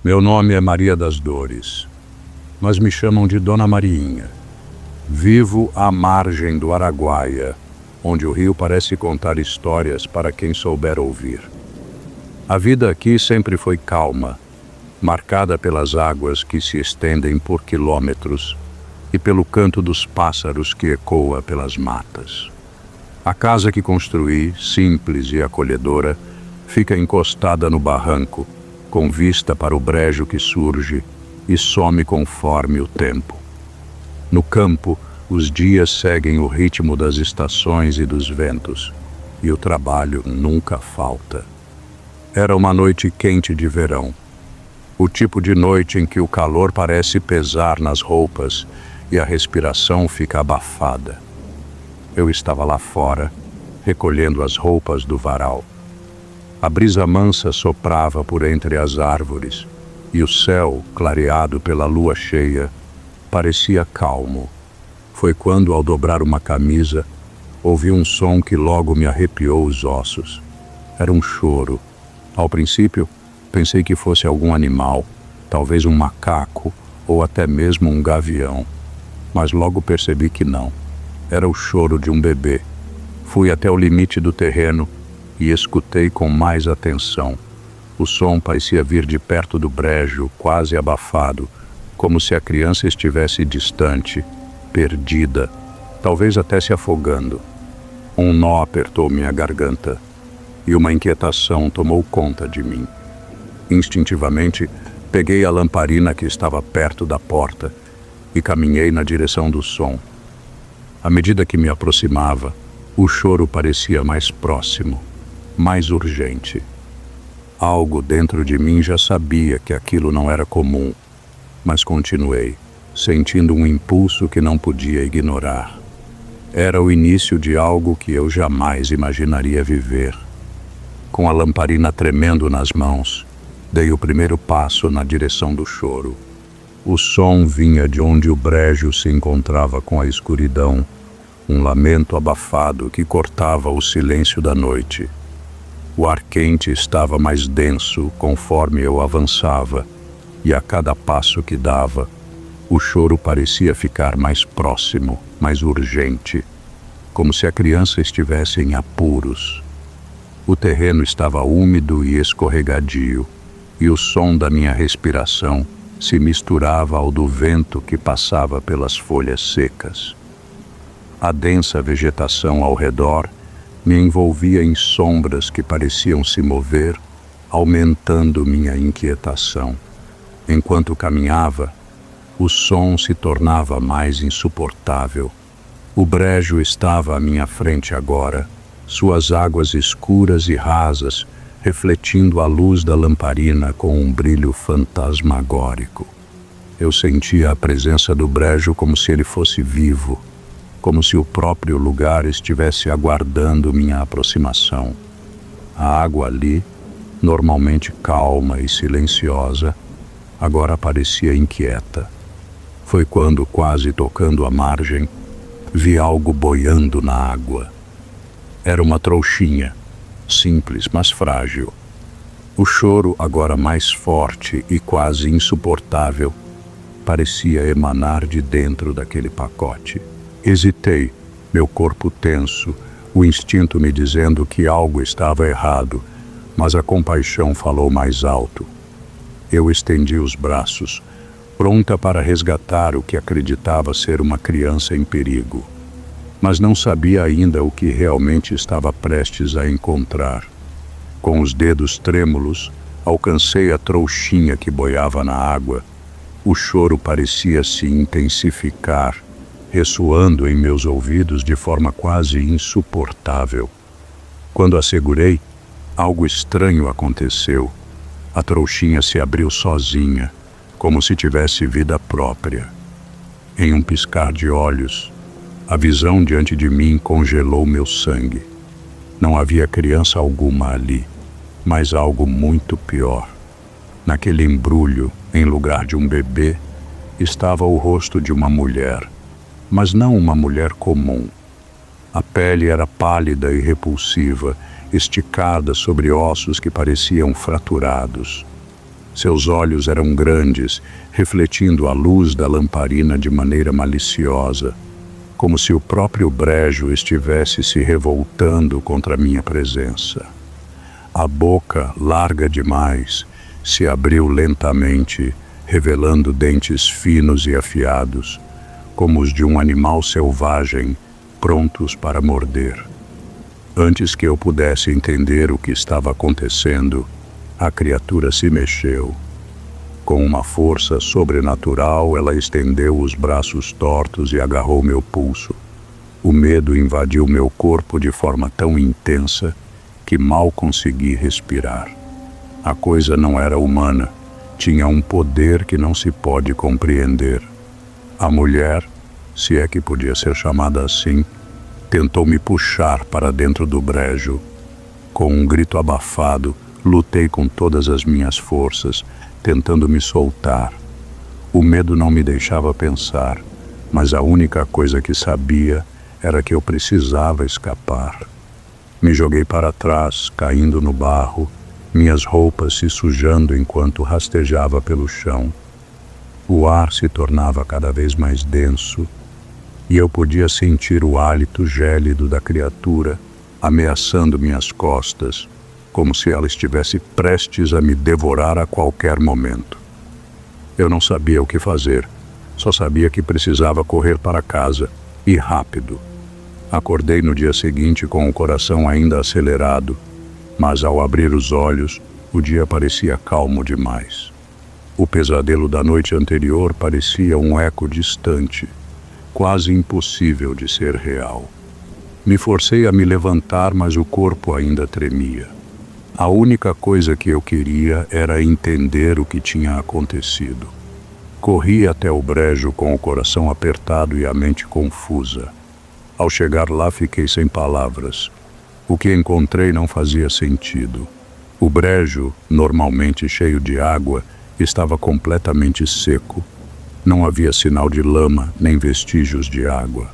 Meu nome é Maria das Dores, mas me chamam de Dona Mariinha. Vivo à margem do Araguaia, onde o rio parece contar histórias para quem souber ouvir. A vida aqui sempre foi calma, marcada pelas águas que se estendem por quilômetros e pelo canto dos pássaros que ecoa pelas matas. A casa que construí, simples e acolhedora, fica encostada no barranco, com vista para o brejo que surge e some conforme o tempo. No campo, os dias seguem o ritmo das estações e dos ventos, e o trabalho nunca falta. Era uma noite quente de verão, o tipo de noite em que o calor parece pesar nas roupas e a respiração fica abafada. Eu estava lá fora, recolhendo as roupas do varal. A brisa mansa soprava por entre as árvores, e o céu, clareado pela lua cheia, parecia calmo. Foi quando, ao dobrar uma camisa, ouvi um som que logo me arrepiou os ossos. Era um choro. Ao princípio, pensei que fosse algum animal, talvez um macaco ou até mesmo um gavião. Mas logo percebi que não. Era o choro de um bebê. Fui até o limite do terreno e escutei com mais atenção. O som parecia vir de perto do brejo, quase abafado, como se a criança estivesse distante, perdida, talvez até se afogando. Um nó apertou minha garganta e uma inquietação tomou conta de mim. Instintivamente, peguei a lamparina que estava perto da porta e caminhei na direção do som. À medida que me aproximava, o choro parecia mais próximo, mais urgente. Algo dentro de mim já sabia que aquilo não era comum, mas continuei, sentindo um impulso que não podia ignorar. Era o início de algo que eu jamais imaginaria viver. Com a lamparina tremendo nas mãos, dei o primeiro passo na direção do choro. O som vinha de onde o brejo se encontrava com a escuridão, um lamento abafado que cortava o silêncio da noite. O ar quente estava mais denso conforme eu avançava, e a cada passo que dava, o choro parecia ficar mais próximo, mais urgente, como se a criança estivesse em apuros. O terreno estava úmido e escorregadio, e o som da minha respiração se misturava ao do vento que passava pelas folhas secas. A densa vegetação ao redor me envolvia em sombras que pareciam se mover, aumentando minha inquietação. Enquanto caminhava, o som se tornava mais insuportável. O brejo estava à minha frente agora, suas águas escuras e rasas, refletindo a luz da lamparina com um brilho fantasmagórico. Eu sentia a presença do brejo como se ele fosse vivo, como se o próprio lugar estivesse aguardando minha aproximação. A água ali, normalmente calma e silenciosa, agora parecia inquieta. Foi quando, quase tocando a margem, vi algo boiando na água. Era uma trouxinha, simples, mas frágil. O choro, agora mais forte e quase insuportável, parecia emanar de dentro daquele pacote. Hesitei, meu corpo tenso, o instinto me dizendo que algo estava errado, mas a compaixão falou mais alto. Eu estendi os braços, pronta para resgatar o que acreditava ser uma criança em perigo, mas não sabia ainda o que realmente estava prestes a encontrar. Com os dedos trêmulos, alcancei a trouxinha que boiava na água. O choro parecia se intensificar, ressoando em meus ouvidos de forma quase insuportável. Quando a segurei, algo estranho aconteceu. A trouxinha se abriu sozinha, como se tivesse vida própria. Em um piscar de olhos, a visão diante de mim congelou meu sangue. Não havia criança alguma ali, mas algo muito pior. Naquele embrulho, em lugar de um bebê, estava o rosto de uma mulher, mas não uma mulher comum. A pele era pálida e repulsiva, esticada sobre ossos que pareciam fraturados. Seus olhos eram grandes, refletindo a luz da lamparina de maneira maliciosa, como se o próprio brejo estivesse se revoltando contra minha presença. A boca, larga demais, se abriu lentamente, revelando dentes finos e afiados, como os de um animal selvagem, prontos para morder. Antes que eu pudesse entender o que estava acontecendo, a criatura se mexeu. Com uma força sobrenatural, ela estendeu os braços tortos e agarrou meu pulso. O medo invadiu meu corpo de forma tão intensa que mal consegui respirar. A coisa não era humana, tinha um poder que não se pode compreender. A mulher, se é que podia ser chamada assim, tentou me puxar para dentro do brejo. Com um grito abafado, lutei com todas as minhas forças, tentando me soltar. O medo não me deixava pensar, mas a única coisa que sabia era que eu precisava escapar. Me joguei para trás, caindo no barro, minhas roupas se sujando enquanto rastejava pelo chão. O ar se tornava cada vez mais denso, e eu podia sentir o hálito gélido da criatura ameaçando minhas costas, como se ela estivesse prestes a me devorar a qualquer momento. Eu não sabia o que fazer, só sabia que precisava correr para casa, e rápido. Acordei no dia seguinte com o coração ainda acelerado, mas ao abrir os olhos, o dia parecia calmo demais. O pesadelo da noite anterior parecia um eco distante, quase impossível de ser real. Me forcei a me levantar, mas o corpo ainda tremia. A única coisa que eu queria era entender o que tinha acontecido. Corri até o brejo com o coração apertado e a mente confusa. Ao chegar lá, fiquei sem palavras. O que encontrei não fazia sentido. O brejo, normalmente cheio de água, estava completamente seco. Não havia sinal de lama nem vestígios de água.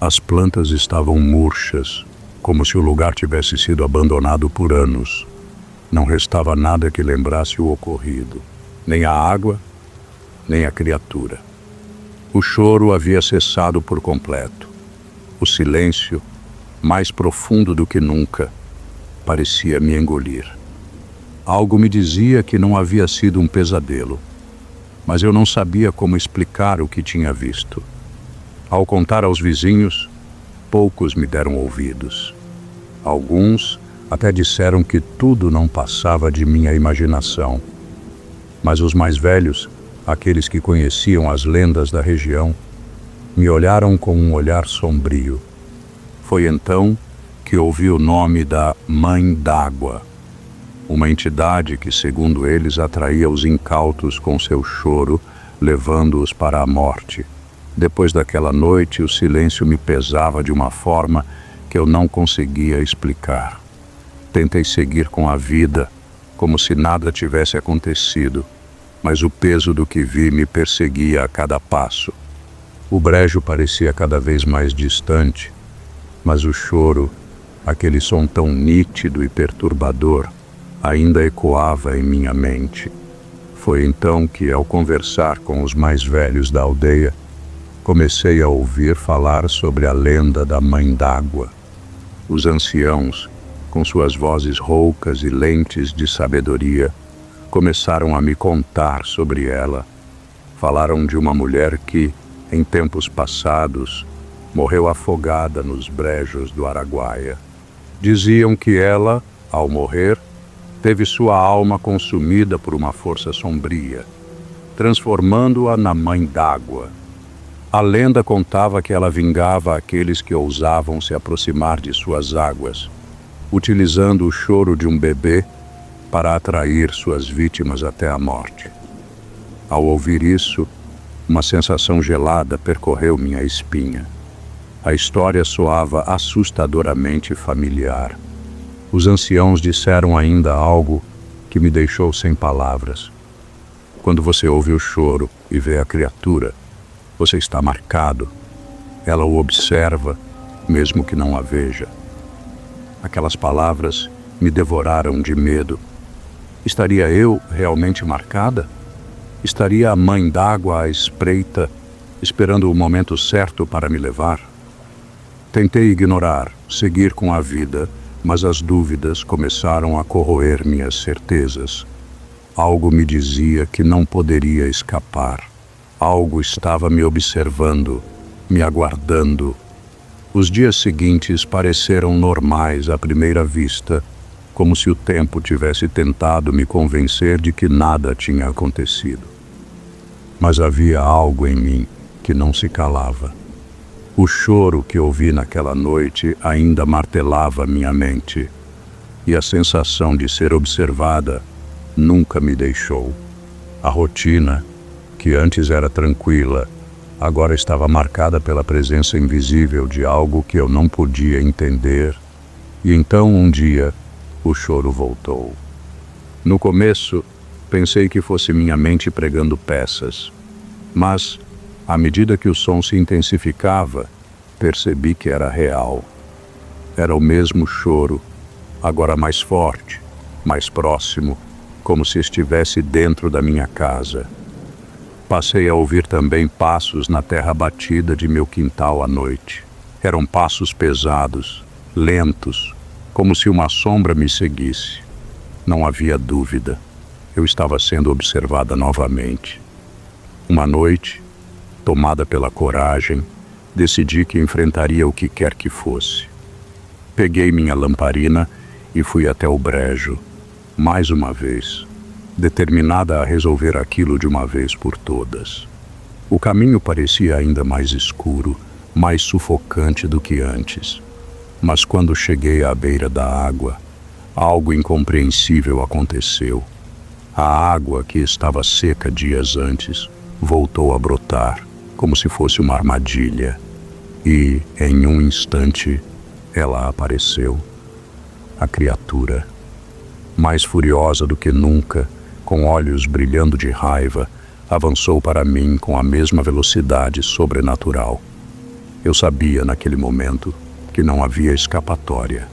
As plantas estavam murchas, como se o lugar tivesse sido abandonado por anos. Não restava nada que lembrasse o ocorrido, nem a água, nem a criatura. O choro havia cessado por completo. O silêncio, mais profundo do que nunca, parecia me engolir. Algo me dizia que não havia sido um pesadelo, mas eu não sabia como explicar o que tinha visto. Ao contar aos vizinhos, poucos me deram ouvidos. Alguns até disseram que tudo não passava de minha imaginação. Mas os mais velhos, aqueles que conheciam as lendas da região, me olharam com um olhar sombrio. Foi então que ouvi o nome da Mãe d'Água, uma entidade que, segundo eles, atraía os incautos com seu choro, levando-os para a morte. Depois daquela noite, o silêncio me pesava de uma forma que eu não conseguia explicar. Tentei seguir com a vida, como se nada tivesse acontecido, mas o peso do que vi me perseguia a cada passo. O brejo parecia cada vez mais distante, mas o choro, aquele som tão nítido e perturbador, ainda ecoava em minha mente. Foi então que, ao conversar com os mais velhos da aldeia, comecei a ouvir falar sobre a lenda da Mãe d'Água. Os anciãos, com suas vozes roucas e lentes de sabedoria, começaram a me contar sobre ela. Falaram de uma mulher que, em tempos passados, morreu afogada nos brejos do Araguaia. Diziam que ela, ao morrer, teve sua alma consumida por uma força sombria, transformando-a na Mãe d'Água. A lenda contava que ela vingava aqueles que ousavam se aproximar de suas águas, utilizando o choro de um bebê para atrair suas vítimas até a morte. Ao ouvir isso, uma sensação gelada percorreu minha espinha. A história soava assustadoramente familiar. Os anciãos disseram ainda algo que me deixou sem palavras. Quando você ouve o choro e vê a criatura, você está marcado. Ela o observa, mesmo que não a veja. Aquelas palavras me devoraram de medo. Estaria eu realmente marcada? Estaria a mãe d'água à espreita, esperando o momento certo para me levar? Tentei ignorar, seguir com a vida, mas as dúvidas começaram a corroer minhas certezas. Algo me dizia que não poderia escapar. Algo estava me observando, me aguardando. Os dias seguintes pareceram normais à primeira vista, como se o tempo tivesse tentado me convencer de que nada tinha acontecido. Mas havia algo em mim que não se calava. O choro que ouvi naquela noite ainda martelava minha mente, e a sensação de ser observada nunca me deixou. A rotina, que antes era tranquila, agora estava marcada pela presença invisível de algo que eu não podia entender. E então, um dia, o choro voltou. No começo, pensei que fosse minha mente pregando peças, mas, à medida que o som se intensificava, percebi que era real. Era o mesmo choro, agora mais forte, mais próximo, como se estivesse dentro da minha casa. Passei a ouvir também passos na terra batida de meu quintal à noite. Eram passos pesados, lentos, como se uma sombra me seguisse. Não havia dúvida. Eu estava sendo observada novamente. Uma noite, tomada pela coragem, decidi que enfrentaria o que quer que fosse. Peguei minha lamparina e fui até o brejo, mais uma vez, determinada a resolver aquilo de uma vez por todas. O caminho parecia ainda mais escuro, mais sufocante do que antes. Mas quando cheguei à beira da água, algo incompreensível aconteceu. A água, que estava seca dias antes, voltou a brotar, como se fosse uma armadilha. E, em um instante, ela apareceu. A criatura, mais furiosa do que nunca, com olhos brilhando de raiva, avançou para mim com a mesma velocidade sobrenatural. Eu sabia, naquele momento, que não havia escapatória.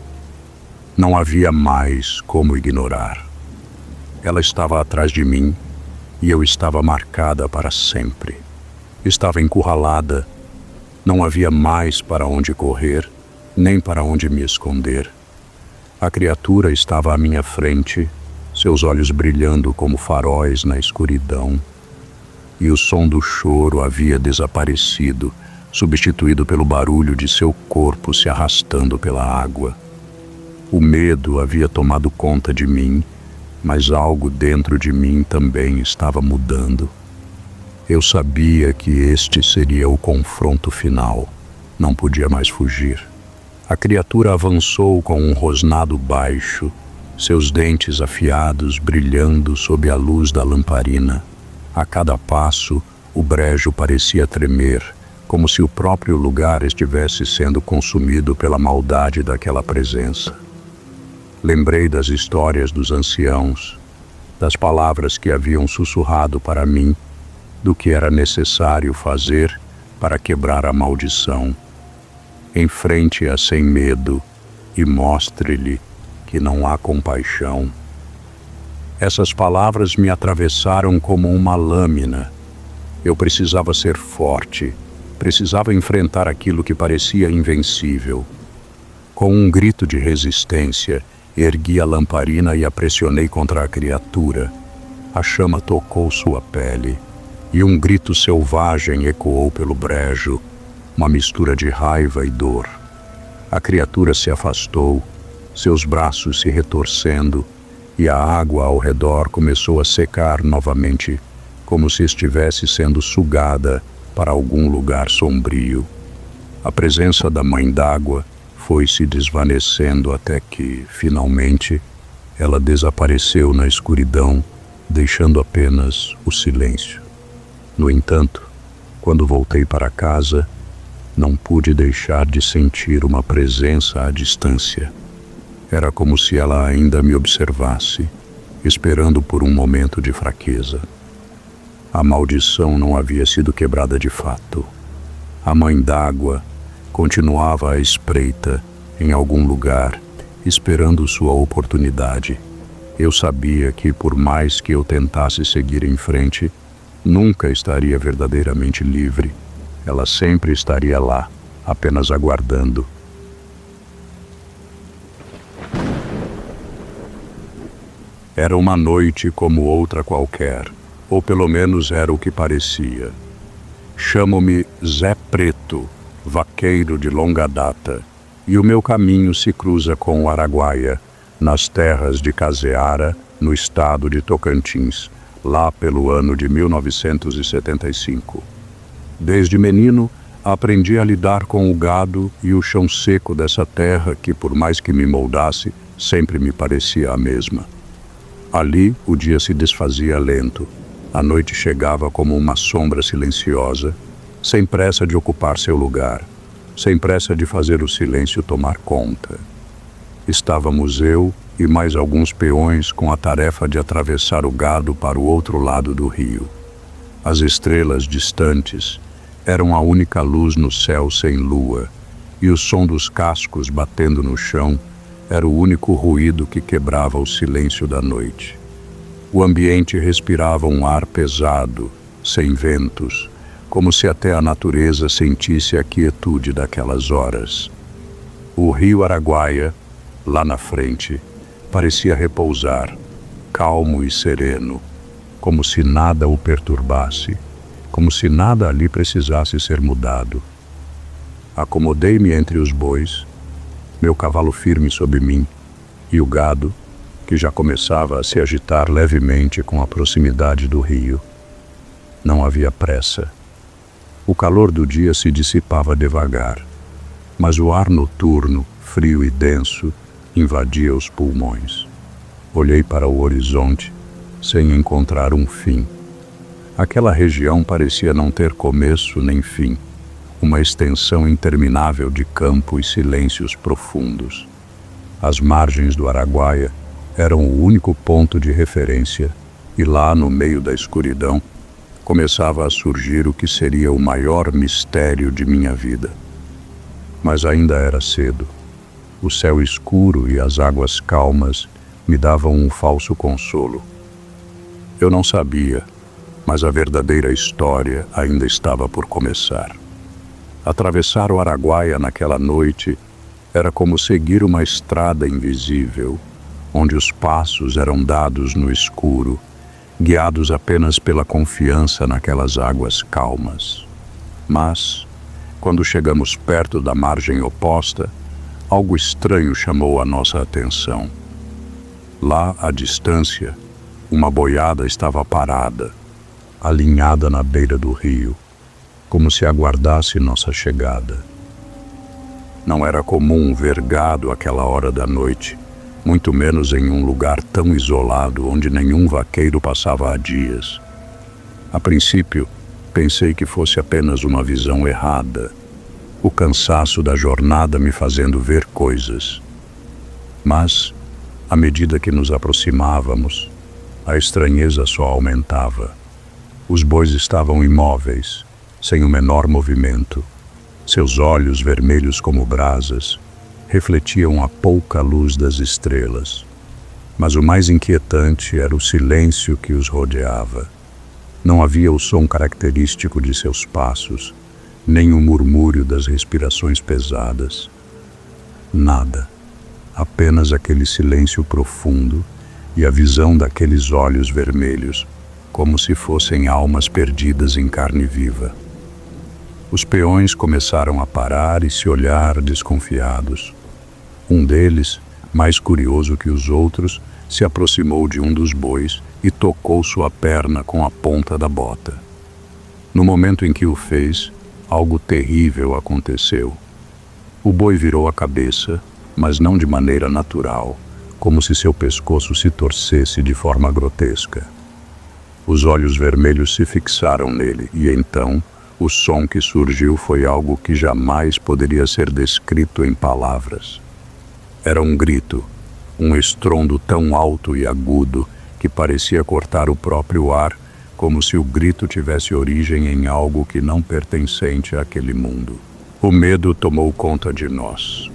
Não havia mais como ignorar. Ela estava atrás de mim e eu estava marcada para sempre. Estava encurralada. Não havia mais para onde correr, nem para onde me esconder. A criatura estava à minha frente, seus olhos brilhando como faróis na escuridão. E o som do choro havia desaparecido, substituído pelo barulho de seu corpo se arrastando pela água. O medo havia tomado conta de mim, mas algo dentro de mim também estava mudando. Eu sabia que este seria o confronto final. Não podia mais fugir. A criatura avançou com um rosnado baixo, seus dentes afiados brilhando sob a luz da lamparina. A cada passo, o brejo parecia tremer, como se o próprio lugar estivesse sendo consumido pela maldade daquela presença. Lembrei das histórias dos anciãos, das palavras que haviam sussurrado para mim, do que era necessário fazer para quebrar a maldição. Enfrente-a sem medo e mostre-lhe que não há compaixão. Essas palavras me atravessaram como uma lâmina. Eu precisava ser forte, precisava enfrentar aquilo que parecia invencível. Com um grito de resistência, ergui a lamparina e a pressionei contra a criatura. A chama tocou sua pele, e um grito selvagem ecoou pelo brejo, uma mistura de raiva e dor. A criatura se afastou, seus braços se retorcendo, e a água ao redor começou a secar novamente, como se estivesse sendo sugada para algum lugar sombrio. A presença da mãe d'água foi se desvanecendo até que, finalmente, ela desapareceu na escuridão, deixando apenas o silêncio. No entanto, quando voltei para casa, não pude deixar de sentir uma presença à distância. Era como se ela ainda me observasse, esperando por um momento de fraqueza. A maldição não havia sido quebrada de fato. A mãe d'água continuava à espreita em algum lugar, esperando sua oportunidade. Eu sabia que, por mais que eu tentasse seguir em frente, nunca estaria verdadeiramente livre. Ela sempre estaria lá, apenas aguardando. Era uma noite como outra qualquer, ou pelo menos era o que parecia. Chamo-me Zé Preto, vaqueiro de longa data, e o meu caminho se cruza com o Araguaia, nas terras de Caseara, no estado de Tocantins, lá pelo ano de 1975. Desde menino, aprendi a lidar com o gado e o chão seco dessa terra que, por mais que me moldasse, sempre me parecia a mesma. Ali, o dia se desfazia lento. A noite chegava como uma sombra silenciosa, sem pressa de ocupar seu lugar, sem pressa de fazer o silêncio tomar conta. Estávamos eu e mais alguns peões com a tarefa de atravessar o gado para o outro lado do rio. As estrelas distantes eram a única luz no céu sem lua, e o som dos cascos batendo no chão era o único ruído que quebrava o silêncio da noite. O ambiente respirava um ar pesado, sem ventos, como se até a natureza sentisse a quietude daquelas horas. O rio Araguaia, lá na frente, parecia repousar, calmo e sereno, como se nada o perturbasse, como se nada ali precisasse ser mudado. Acomodei-me entre os bois, meu cavalo firme sob mim, e o gado, que já começava a se agitar levemente com a proximidade do rio. Não havia pressa. O calor do dia se dissipava devagar, mas o ar noturno, frio e denso, invadia os pulmões. Olhei para o horizonte, sem encontrar um fim. Aquela região parecia não ter começo nem fim, uma extensão interminável de campo e silêncios profundos. As margens do Araguaia eram o único ponto de referência, e lá no meio da escuridão começava a surgir o que seria o maior mistério de minha vida. Mas ainda era cedo. O céu escuro e as águas calmas me davam um falso consolo. Eu não sabia, mas a verdadeira história ainda estava por começar. Atravessar o Araguaia naquela noite era como seguir uma estrada invisível, onde os passos eram dados no escuro, guiados apenas pela confiança naquelas águas calmas. Mas, quando chegamos perto da margem oposta, algo estranho chamou a nossa atenção. Lá, à distância, uma boiada estava parada, alinhada na beira do rio, como se aguardasse nossa chegada. Não era comum ver gado àquela hora da noite, muito menos em um lugar tão isolado onde nenhum vaqueiro passava há dias. A princípio, pensei que fosse apenas uma visão errada, o cansaço da jornada me fazendo ver coisas. Mas, à medida que nos aproximávamos, a estranheza só aumentava. Os bois estavam imóveis, sem o menor movimento. Seus olhos, vermelhos como brasas, refletiam a pouca luz das estrelas. Mas o mais inquietante era o silêncio que os rodeava. Não havia o som característico de seus passos, nem o murmúrio das respirações pesadas. Nada. Apenas aquele silêncio profundo e a visão daqueles olhos vermelhos, como se fossem almas perdidas em carne viva. Os peões começaram a parar e se olhar desconfiados. Um deles, mais curioso que os outros, se aproximou de um dos bois e tocou sua perna com a ponta da bota. No momento em que o fez, algo terrível aconteceu. O boi virou a cabeça, mas não de maneira natural, como se seu pescoço se torcesse de forma grotesca. Os olhos vermelhos se fixaram nele e então o som que surgiu foi algo que jamais poderia ser descrito em palavras. Era um grito, um estrondo tão alto e agudo que parecia cortar o próprio ar, como se o grito tivesse origem em algo que não pertencente àquele mundo. O medo tomou conta de nós.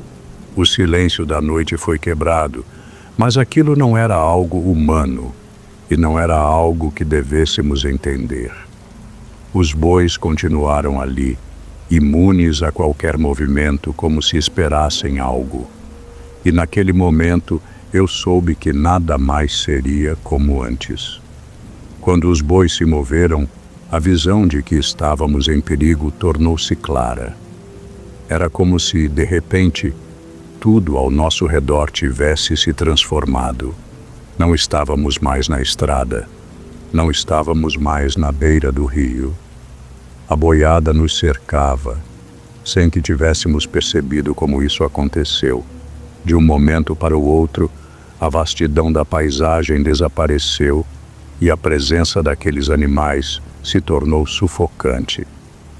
O silêncio da noite foi quebrado, Mas aquilo não era algo humano e não era algo que devêssemos entender. Os bois continuaram ali, imunes a qualquer movimento, como se esperassem algo. E naquele momento eu soube que nada mais seria como antes. Quando os bois se moveram, a visão de que estávamos em perigo tornou-se clara. Era como se, de repente, tudo ao nosso redor tivesse se transformado. Não estávamos mais na estrada. Não estávamos mais na beira do rio. A boiada nos cercava, sem que tivéssemos percebido como isso aconteceu. De um momento para o outro, a vastidão da paisagem desapareceu e a presença daqueles animais se tornou sufocante.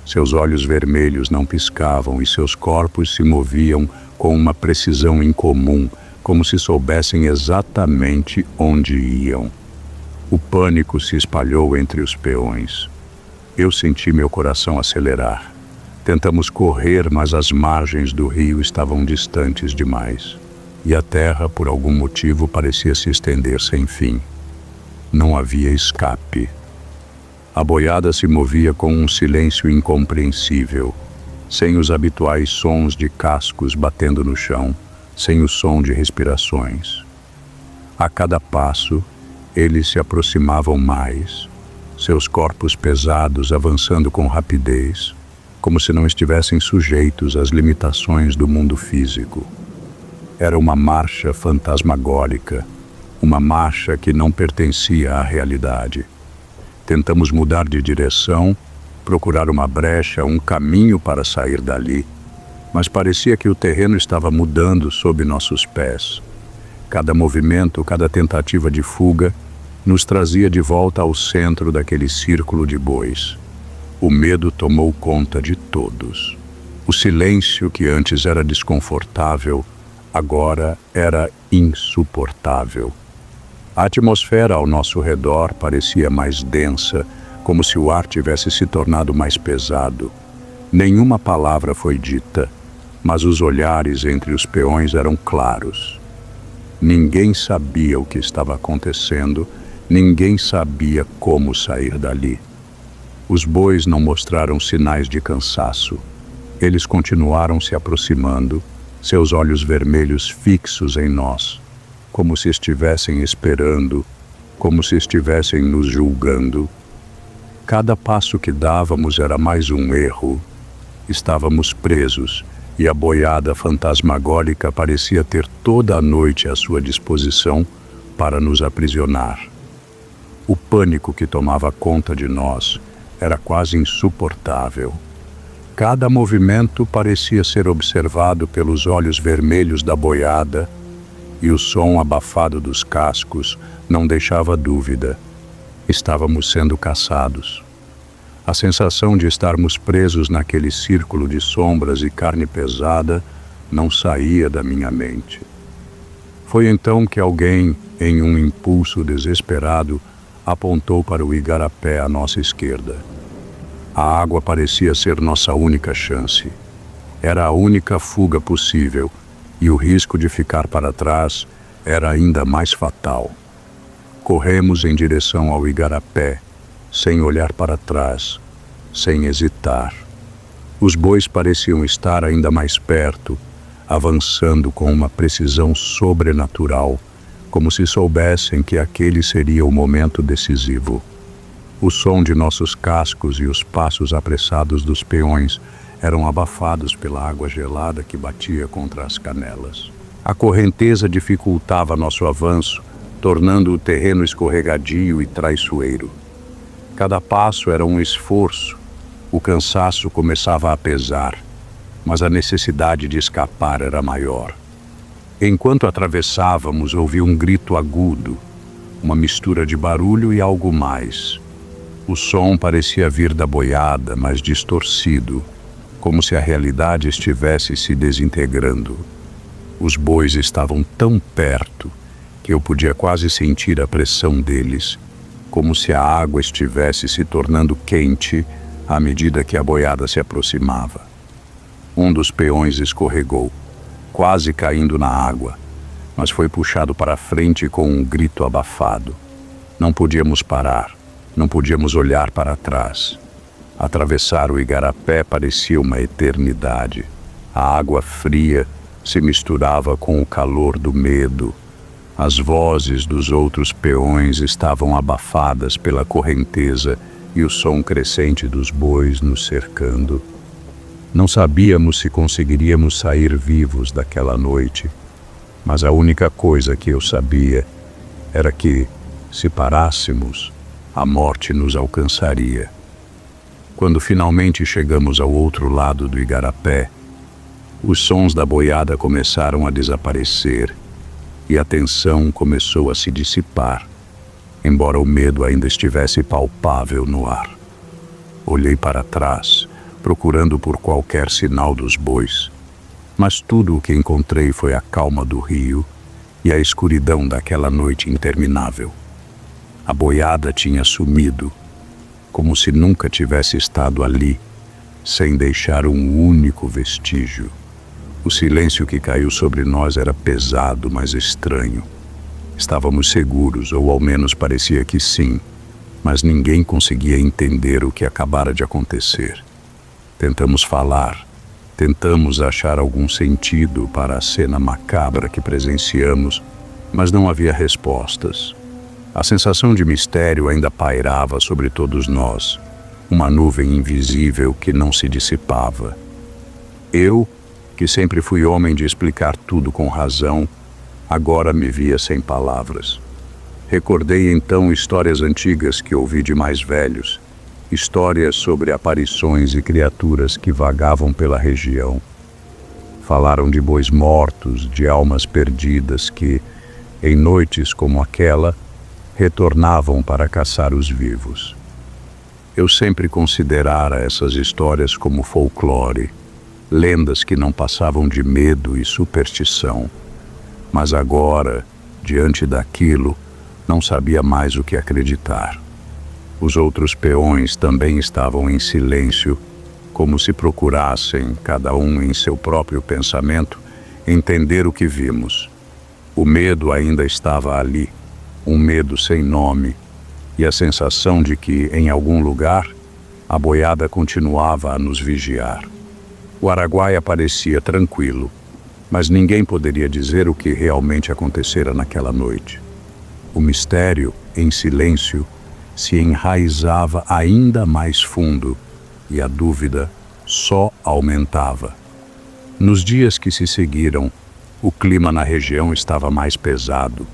Seus olhos vermelhos não piscavam e seus corpos se moviam com uma precisão incomum, como se soubessem exatamente onde iam. O pânico se espalhou entre os peões. Eu senti meu coração acelerar. Tentamos correr, mas as margens do rio estavam distantes demais. E a terra, por algum motivo, parecia se estender sem fim. Não havia escape. A boiada se movia com um silêncio incompreensível, sem os habituais sons de cascos batendo no chão, sem o som de respirações. A cada passo, eles se aproximavam mais, seus corpos pesados avançando com rapidez, como se não estivessem sujeitos às limitações do mundo físico. Era uma marcha fantasmagórica, uma marcha que não pertencia à realidade. Tentamos mudar de direção, procurar uma brecha, um caminho para sair dali, mas parecia que o terreno estava mudando sob nossos pés. Cada movimento, cada tentativa de fuga, nos trazia de volta ao centro daquele círculo de bois. O medo tomou conta de todos. O silêncio, que antes era desconfortável, agora era insuportável. A atmosfera ao nosso redor parecia mais densa, como se o ar tivesse se tornado mais pesado. Nenhuma palavra foi dita, mas os olhares entre os peões eram claros. Ninguém sabia o que estava acontecendo, ninguém sabia como sair dali. Os bois não mostraram sinais de cansaço. Eles continuaram se aproximando, seus olhos vermelhos fixos em nós, como se estivessem esperando, como se estivessem nos julgando. Cada passo que dávamos era mais um erro. Estávamos presos e a boiada fantasmagórica parecia ter toda a noite à sua disposição para nos aprisionar. O pânico que tomava conta de nós era quase insuportável. Cada movimento parecia ser observado pelos olhos vermelhos da boiada, e o som abafado dos cascos não deixava dúvida. Estávamos sendo caçados. A sensação de estarmos presos naquele círculo de sombras e carne pesada não saía da minha mente. Foi então que alguém, em um impulso desesperado, apontou para o igarapé à nossa esquerda. A água parecia ser nossa única chance. Era a única fuga possível, e o risco de ficar para trás era ainda mais fatal. Corremos em direção ao igarapé, sem olhar para trás, sem hesitar. Os bois pareciam estar ainda mais perto, avançando com uma precisão sobrenatural, como se soubessem que aquele seria o momento decisivo. O som de nossos cascos e os passos apressados dos peões eram abafados pela água gelada que batia contra as canelas. A correnteza dificultava nosso avanço, tornando o terreno escorregadio e traiçoeiro. Cada passo era um esforço. O cansaço começava a pesar, mas a necessidade de escapar era maior. Enquanto atravessávamos, ouvi um grito agudo, uma mistura de barulho e algo mais. O som parecia vir da boiada, mas distorcido, como se a realidade estivesse se desintegrando. Os bois estavam tão perto que eu podia quase sentir a pressão deles, como se a água estivesse se tornando quente à medida que a boiada se aproximava. Um dos peões escorregou, quase caindo na água. mas foi puxado para a frente com um grito abafado. Não podíamos parar, não podíamos olhar para trás. Atravessar o igarapé parecia uma eternidade. A água fria se misturava com o calor do medo. As vozes dos outros peões estavam abafadas pela correnteza e o som crescente dos bois nos cercando. Não sabíamos se conseguiríamos sair vivos daquela noite, mas a única coisa que eu sabia era que, se parássemos, a morte nos alcançaria. Quando finalmente chegamos ao outro lado do igarapé, os sons da boiada começaram a desaparecer e a tensão começou a se dissipar, embora o medo ainda estivesse palpável no ar. Olhei para trás, procurando por qualquer sinal dos bois, mas tudo o que encontrei foi a calma do rio e a escuridão daquela noite interminável. A boiada tinha sumido, como se nunca tivesse estado ali, sem deixar um único vestígio. O silêncio que caiu sobre nós era pesado, mas estranho. Estávamos seguros, ou ao menos parecia que sim, mas ninguém conseguia entender o que acabara de acontecer. Tentamos falar, tentamos achar algum sentido para a cena macabra que presenciamos, mas não havia respostas. A sensação de mistério ainda pairava sobre todos nós, uma nuvem invisível que não se dissipava. Eu, que sempre fui homem de explicar tudo com razão, agora me via sem palavras. Recordei então histórias antigas que ouvi de mais velhos, histórias sobre aparições e criaturas que vagavam pela região. Falaram de bois mortos, de almas perdidas que, em noites como aquela, retornavam para caçar os vivos. Eu sempre considerara essas histórias como folclore, lendas que não passavam de medo e superstição. Mas agora, diante daquilo, não sabia mais o que acreditar. Os outros peões também estavam em silêncio, como se procurassem, cada um em seu próprio pensamento, entender o que vimos. O medo ainda estava ali, um medo sem nome, e a sensação de que, em algum lugar, a boiada continuava a nos vigiar. O Araguaia parecia tranquilo, mas ninguém poderia dizer o que realmente acontecera naquela noite. O mistério, em silêncio, se enraizava ainda mais fundo, e a dúvida só aumentava. Nos dias que se seguiram, o clima na região estava mais pesado.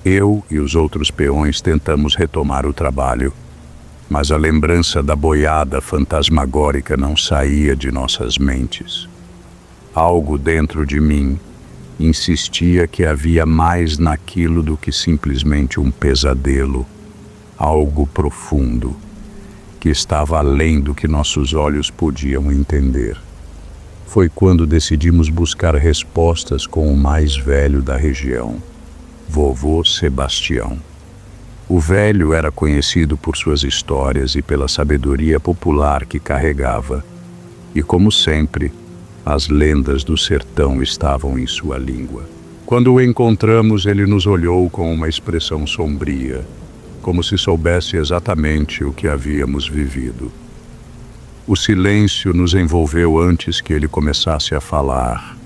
Eu e os outros peões tentamos retomar o trabalho, mas a lembrança da boiada fantasmagórica não saía de nossas mentes. Algo dentro de mim insistia que havia mais naquilo do que simplesmente um pesadelo, algo profundo, que estava além do que nossos olhos podiam entender. Foi quando decidimos buscar respostas com o mais velho da região, Vovô Sebastião. O velho era conhecido por suas histórias e pela sabedoria popular que carregava, e como sempre, as lendas do sertão estavam em sua língua. Quando o encontramos, ele nos olhou com uma expressão sombria, como se soubesse exatamente o que havíamos vivido. O silêncio nos envolveu antes que ele começasse a falar.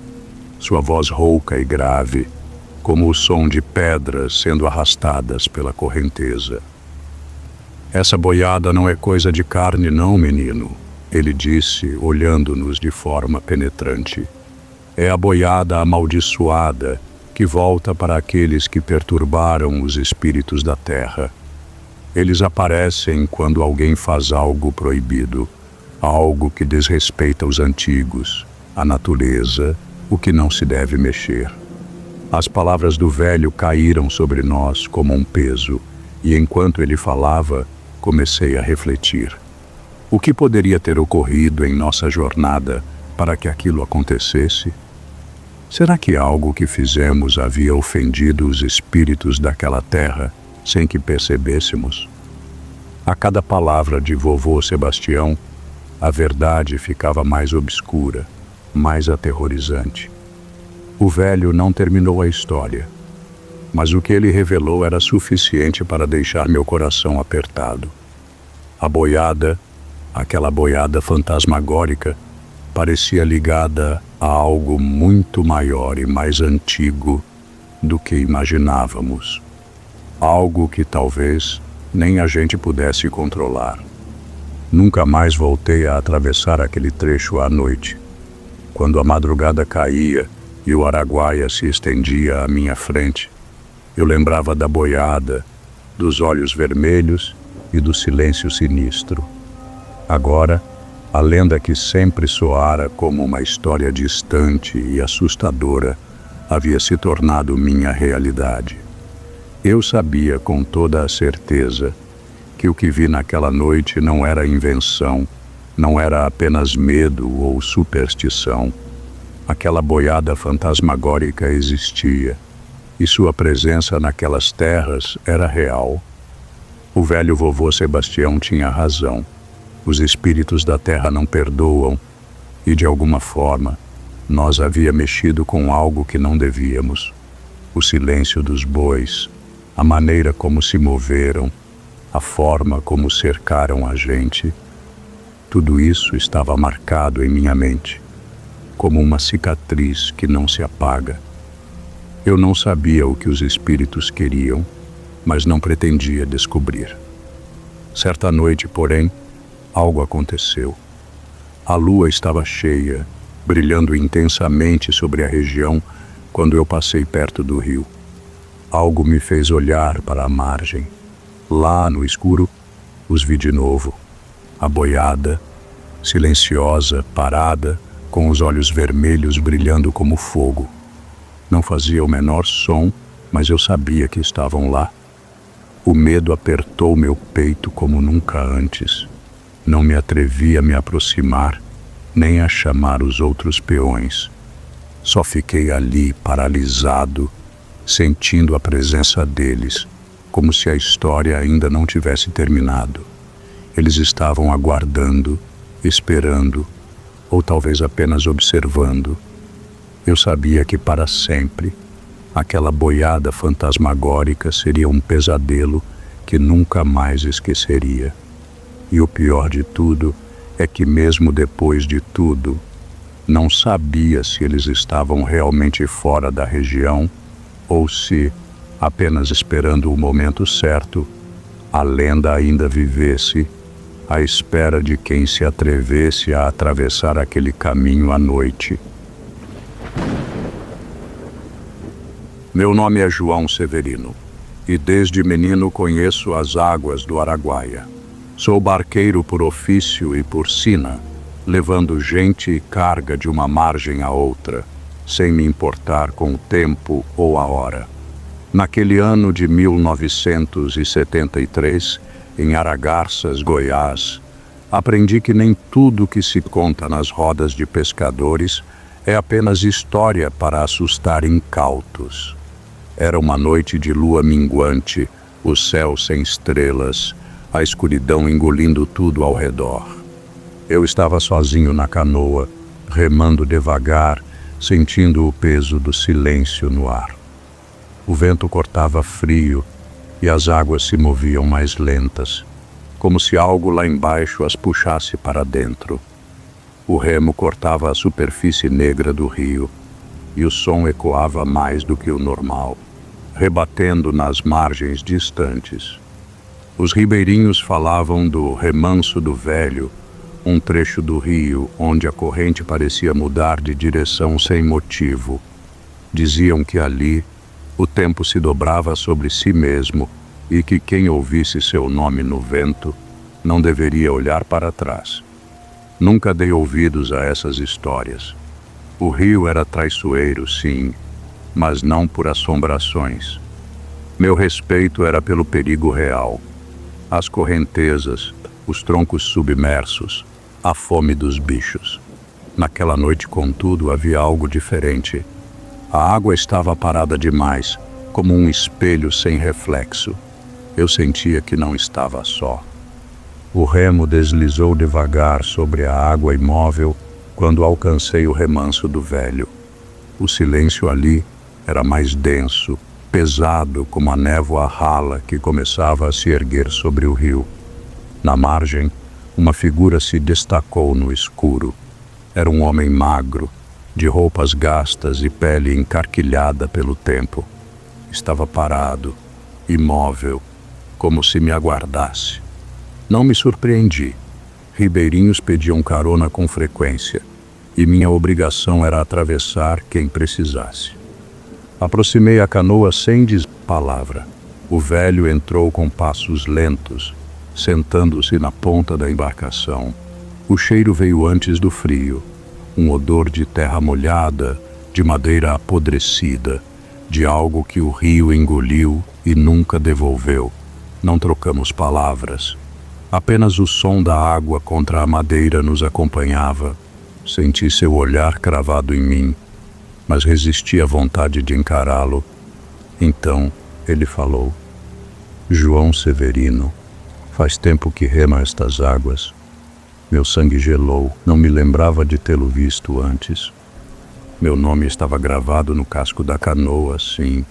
Sua voz rouca e grave, como o som de pedras sendo arrastadas pela correnteza. Essa boiada não é coisa de carne não, menino, ele disse, olhando-nos de forma penetrante. É a boiada amaldiçoada que volta para aqueles que perturbaram os espíritos da terra. Eles aparecem quando alguém faz algo proibido, algo que desrespeita os antigos, a natureza, o que não se deve mexer. As palavras do velho caíram sobre nós como um peso, e enquanto ele falava, comecei a refletir. O que poderia ter ocorrido em nossa jornada para que aquilo acontecesse? Será que algo que fizemos havia ofendido os espíritos daquela terra sem que percebêssemos? A cada palavra de vovô Sebastião, a verdade ficava mais obscura, mais aterrorizante. O velho não terminou a história, mas o que ele revelou era suficiente para deixar meu coração apertado. A boiada, aquela boiada fantasmagórica, parecia ligada a algo muito maior e mais antigo do que imaginávamos. Algo que talvez nem a gente pudesse controlar. Nunca mais voltei a atravessar aquele trecho à noite. Quando a madrugada caía e o Araguaia se estendia à minha frente, eu lembrava da boiada, dos olhos vermelhos e do silêncio sinistro. Agora, a lenda que sempre soara como uma história distante e assustadora havia se tornado minha realidade. Eu sabia com toda a certeza que o que vi naquela noite não era invenção, não era apenas medo ou superstição. Aquela boiada fantasmagórica existia, e sua presença naquelas terras era real. O velho vovô Sebastião tinha razão. Os espíritos da terra não perdoam, e de alguma forma, nós havia mexido com algo que não devíamos. O silêncio dos bois, a maneira como se moveram, a forma como cercaram a gente, tudo isso estava marcado em minha mente, como uma cicatriz que não se apaga. Eu não sabia o que os espíritos queriam, mas não pretendia descobrir. Certa noite, porém, algo aconteceu. A lua estava cheia, brilhando intensamente sobre a região quando eu passei perto do rio. Algo me fez olhar para a margem. Lá no escuro, os vi de novo. A boiada, silenciosa, parada, com os olhos vermelhos brilhando como fogo. Não fazia o menor som, mas eu sabia que estavam lá. O medo apertou meu peito como nunca antes. Não me atrevi a me aproximar, nem a chamar os outros peões. Só fiquei ali, paralisado, sentindo a presença deles, como se a história ainda não tivesse terminado. Eles estavam aguardando, esperando, ou talvez apenas observando. Eu sabia que para sempre, aquela boiada fantasmagórica seria um pesadelo que nunca mais esqueceria. E o pior de tudo é que mesmo depois de tudo, não sabia se eles estavam realmente fora da região ou se, apenas esperando o momento certo, a lenda ainda vivesse, à espera de quem se atrevesse a atravessar aquele caminho à noite. Meu nome é João Severino, e desde menino conheço as águas do Araguaia. Sou barqueiro por ofício e por sina, levando gente e carga de uma margem à outra, sem me importar com o tempo ou a hora. Naquele ano de 1973, em Aragarças, Goiás, aprendi que nem tudo que se conta nas rodas de pescadores é apenas história para assustar incautos. Era uma noite de lua minguante, o céu sem estrelas, a escuridão engolindo tudo ao redor. Eu estava sozinho na canoa, remando devagar, sentindo o peso do silêncio no ar. O vento cortava frio e as águas se moviam mais lentas, como se algo lá embaixo as puxasse para dentro. O remo cortava a superfície negra do rio e o som ecoava mais do que o normal, rebatendo nas margens distantes. Os ribeirinhos falavam do Remanso do Velho, um trecho do rio onde a corrente parecia mudar de direção sem motivo. Diziam que ali o tempo se dobrava sobre si mesmo e que quem ouvisse seu nome no vento não deveria olhar para trás. Nunca dei ouvidos a essas histórias. O rio era traiçoeiro, sim, mas não por assombrações. Meu respeito era pelo perigo real. As correntezas, os troncos submersos, a fome dos bichos. Naquela noite, contudo, havia algo diferente. A água estava parada demais, como um espelho sem reflexo. Eu sentia que não estava só. O remo deslizou devagar sobre a água imóvel quando alcancei o Remanso do Velho. O silêncio ali era mais denso, pesado como a névoa rala que começava a se erguer sobre o rio. Na margem, uma figura se destacou no escuro. Era um homem magro, de roupas gastas e pele encarquilhada pelo tempo. Estava parado, imóvel, como se me aguardasse. Não me surpreendi. Ribeirinhos pediam carona com frequência, e minha obrigação era atravessar quem precisasse. Aproximei a canoa sem dizer palavra. O velho entrou com passos lentos, sentando-se na ponta da embarcação. O cheiro veio antes do frio, um odor de terra molhada, de madeira apodrecida, de algo que o rio engoliu e nunca devolveu. Não trocamos palavras. Apenas o som da água contra a madeira nos acompanhava. Senti seu olhar cravado em mim, mas resisti à vontade de encará-lo. Então ele falou: João Severino, faz tempo que rema estas águas. Meu sangue gelou, não me lembrava de tê-lo visto antes. Meu nome estava gravado no casco da canoa, sim,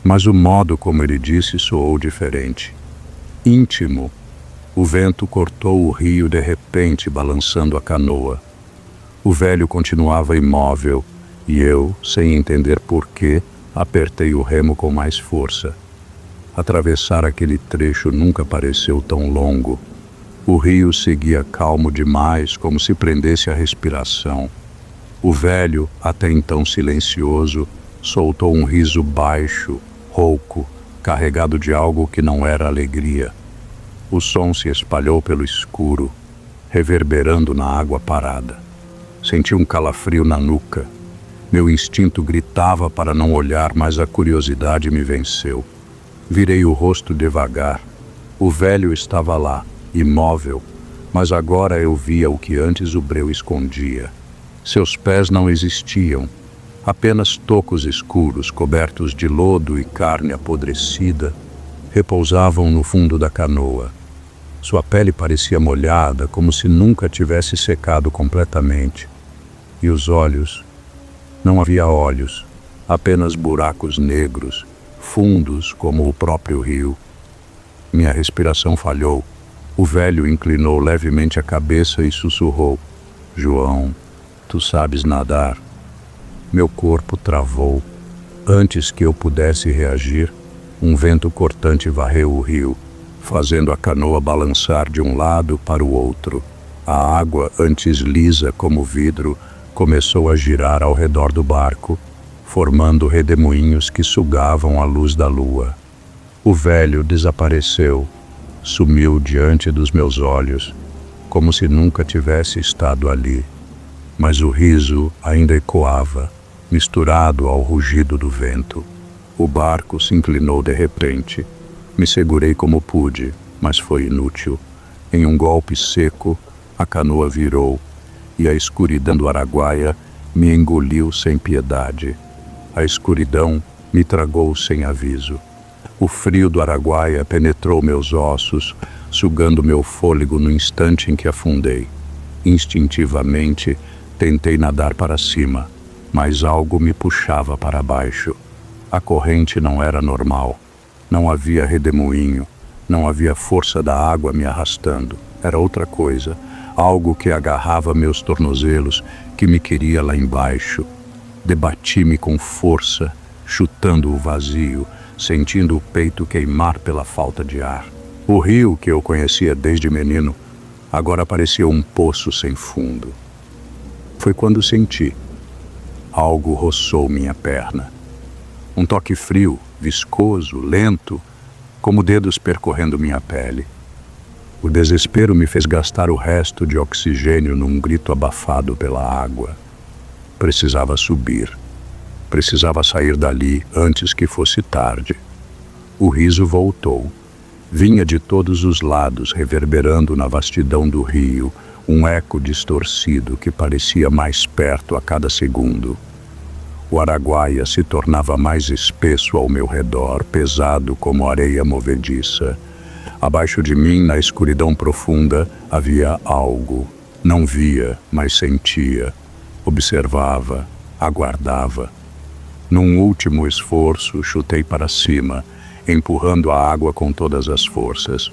mas o modo como ele disse soou diferente. Íntimo. O vento cortou o rio de repente, balançando a canoa. O velho continuava imóvel, e eu, sem entender porquê, apertei o remo com mais força. Atravessar aquele trecho nunca pareceu tão longo. O rio seguia calmo demais, como se prendesse a respiração. O velho, até então silencioso, soltou um riso baixo, rouco, carregado de algo que não era alegria. O som se espalhou pelo escuro, reverberando na água parada. Senti um calafrio na nuca. Meu instinto gritava para não olhar, mas a curiosidade me venceu. Virei o rosto devagar. O velho estava lá, imóvel, mas agora eu via o que antes o breu escondia. Seus pés não existiam, apenas tocos escuros cobertos de lodo e carne apodrecida repousavam no fundo da canoa. Sua pele parecia molhada, como se nunca tivesse secado completamente. E os olhos? Não havia olhos, apenas buracos negros, fundos como o próprio rio. Minha respiração falhou. O velho inclinou levemente a cabeça e sussurrou: João, tu sabes nadar. Meu corpo travou. Antes que eu pudesse reagir, um vento cortante varreu o rio, fazendo a canoa balançar de um lado para o outro. A água, antes lisa como vidro, começou a girar ao redor do barco, formando redemoinhos que sugavam a luz da lua. O velho desapareceu, sumiu diante dos meus olhos, como se nunca tivesse estado ali. Mas o riso ainda ecoava, misturado ao rugido do vento. O barco se inclinou de repente. Me segurei como pude, mas foi inútil. Em um golpe seco, a canoa virou, e a escuridão do Araguaia me engoliu sem piedade. A escuridão me tragou sem aviso. O frio do Araguaia penetrou meus ossos, sugando meu fôlego no instante em que afundei. Instintivamente, tentei nadar para cima, mas algo me puxava para baixo. A corrente não era normal. Não havia redemoinho, não havia força da água me arrastando. Era outra coisa, algo que agarrava meus tornozelos, que me queria lá embaixo. Debati-me com força, chutando o vazio, sentindo o peito queimar pela falta de ar. O rio, que eu conhecia desde menino, agora parecia um poço sem fundo. Foi quando senti. Algo roçou minha perna. Um toque frio, viscoso, lento, como dedos percorrendo minha pele. O desespero me fez gastar o resto de oxigênio num grito abafado pela água. Precisava subir. Precisava sair dali antes que fosse tarde. O riso voltou. Vinha de todos os lados, reverberando na vastidão do rio, um eco distorcido que parecia mais perto a cada segundo. O Araguaia se tornava mais espesso ao meu redor, pesado como areia movediça. Abaixo de mim, na escuridão profunda, havia algo. Não via, mas sentia. Observava, aguardava. Num último esforço, chutei para cima, empurrando a água com todas as forças.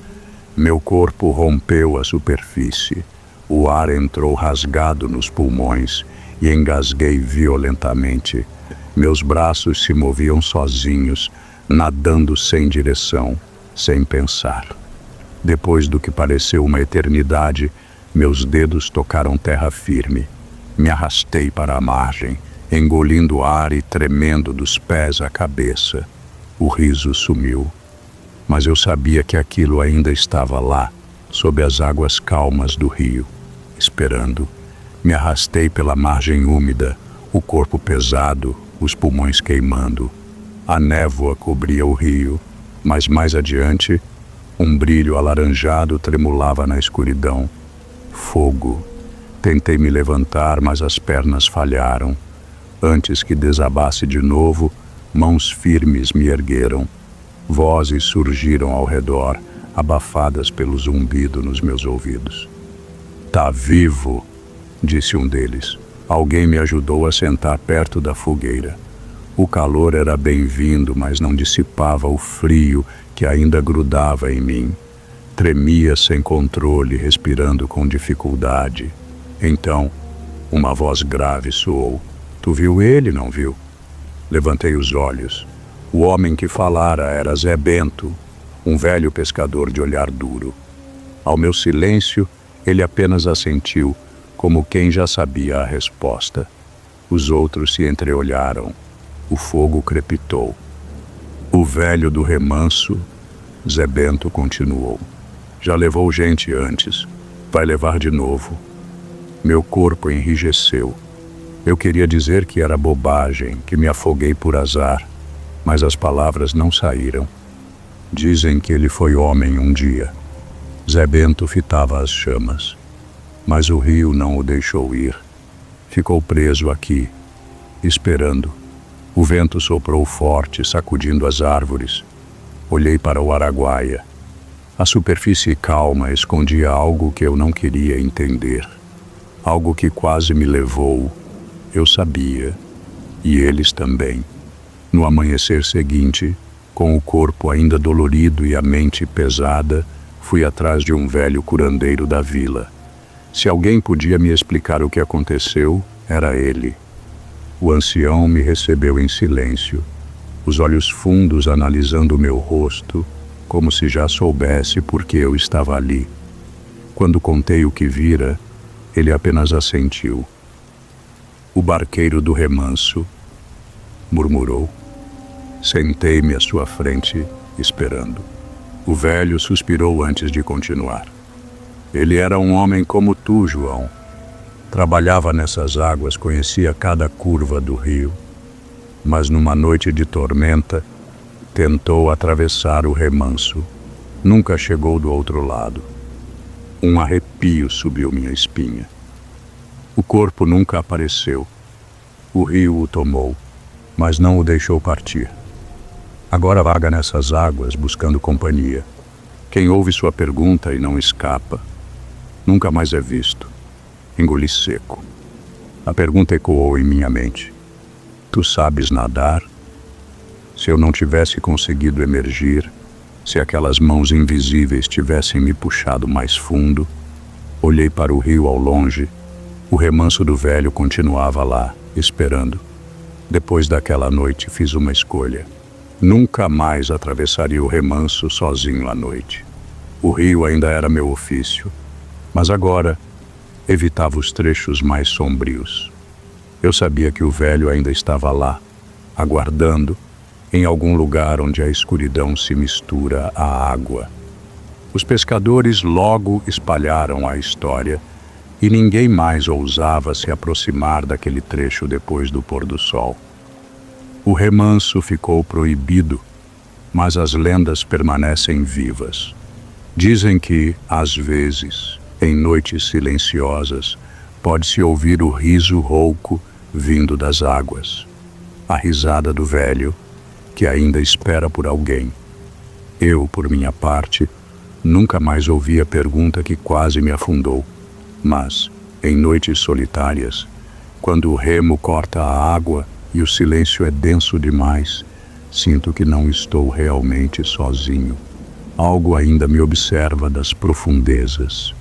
Meu corpo rompeu a superfície. O ar entrou rasgado nos pulmões e engasguei violentamente. Meus braços se moviam sozinhos, nadando sem direção, sem pensar. Depois do que pareceu uma eternidade, meus dedos tocaram terra firme. Me arrastei para a margem, engolindo ar e tremendo dos pés à cabeça. O riso sumiu, mas eu sabia que aquilo ainda estava lá, sob as águas calmas do rio, esperando. Me arrastei pela margem úmida, o corpo pesado, os pulmões queimando. A névoa cobria o rio, mas mais adiante, um brilho alaranjado tremulava na escuridão. Fogo. Tentei me levantar, mas as pernas falharam. Antes que desabasse de novo, mãos firmes me ergueram. Vozes surgiram ao redor, abafadas pelo zumbido nos meus ouvidos. "Tá vivo", disse um deles. Alguém me ajudou a sentar perto da fogueira. O calor era bem-vindo, mas não dissipava o frio que ainda grudava em mim. Tremia sem controle, respirando com dificuldade. Então, uma voz grave soou. "Tu viu ele, não viu?" Levantei os olhos. O homem que falara era Zé Bento, um velho pescador de olhar duro. Ao meu silêncio, ele apenas assentiu, como quem já sabia a resposta. Os outros se entreolharam. O fogo crepitou. "O velho do remanso", Zé Bento continuou. "Já levou gente antes. Vai levar de novo." Meu corpo enrijeceu. Eu queria dizer que era bobagem, que me afoguei por azar, mas as palavras não saíram. Dizem que ele foi homem um dia. Zé Bento fitava as chamas, mas o rio não o deixou ir. Ficou preso aqui, esperando. O vento soprou forte, sacudindo as árvores. Olhei para o Araguaia. A superfície calma escondia algo que eu não queria entender. Algo que quase me levou. Eu sabia, e eles também. No amanhecer seguinte, com o corpo ainda dolorido e a mente pesada, fui atrás de um velho curandeiro da vila. Se alguém podia me explicar o que aconteceu, era ele. O ancião me recebeu em silêncio, os olhos fundos analisando o meu rosto, como se já soubesse por que eu estava ali. Quando contei o que vira, ele apenas assentiu. "O barqueiro do remanso", murmurou. Sentei-me à sua frente, esperando. O velho suspirou antes de continuar. "Ele era um homem como tu, João. Trabalhava nessas águas, conhecia cada curva do rio. Mas numa noite de tormenta, tentou atravessar o remanso. Nunca chegou do outro lado. Um arrepio subiu minha espinha. O corpo nunca apareceu. O rio o tomou, mas não o deixou partir. Agora vaga nessas águas buscando companhia. Quem ouve sua pergunta e não escapa, nunca mais é visto." Engoli seco. A pergunta ecoou em minha mente. "Tu sabes nadar?" Se eu não tivesse conseguido emergir, se aquelas mãos invisíveis tivessem me puxado mais fundo, olhei para o rio ao longe. O remanso do velho continuava lá, esperando. Depois daquela noite fiz uma escolha. Nunca mais atravessaria o remanso sozinho à noite. O rio ainda era meu ofício, mas agora evitava os trechos mais sombrios. Eu sabia que o velho ainda estava lá, aguardando, em algum lugar onde a escuridão se mistura à água. Os pescadores logo espalharam a história e ninguém mais ousava se aproximar daquele trecho depois do pôr do sol. O remanso ficou proibido, mas as lendas permanecem vivas. Dizem que, às vezes, em noites silenciosas, pode-se ouvir o riso rouco vindo das águas. A risada do velho, que ainda espera por alguém. Eu, por minha parte, nunca mais ouvi a pergunta que quase me afundou. Mas, em noites solitárias, quando o remo corta a água e o silêncio é denso demais. Sinto que não estou realmente sozinho. Algo ainda me observa das profundezas.